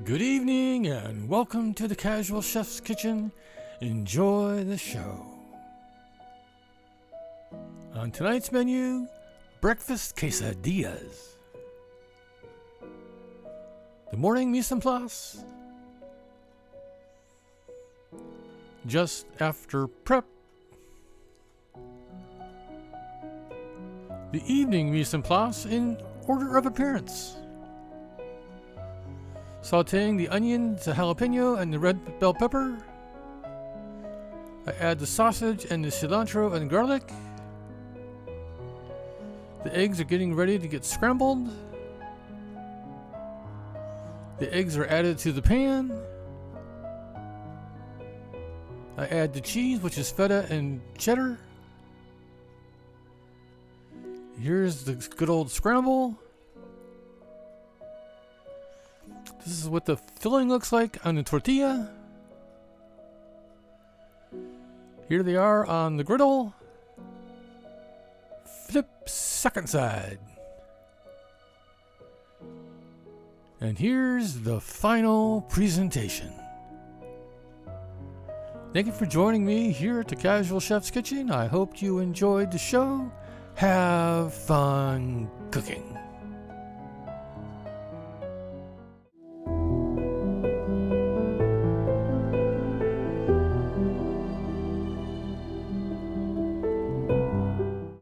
Good evening and welcome to the Casual Chef's Kitchen. Enjoy the show. On tonight's menu, breakfast quesadillas. The morning mise en place. Just after prep. The evening mise en place in order of appearance. Sauteing the onion, the jalapeno, and the red bell pepper. I add the sausage and the cilantro and garlic. The eggs are getting ready to get scrambled. The eggs are added to the pan. I add the cheese, which is feta and cheddar. Here's the good old scramble. This is what the filling looks like on the tortilla. Here they are on the griddle. Flip second side. And here's the final presentation. Thank you for joining me here at the Casual Chef's Kitchen. I hope you enjoyed the show. Have fun cooking.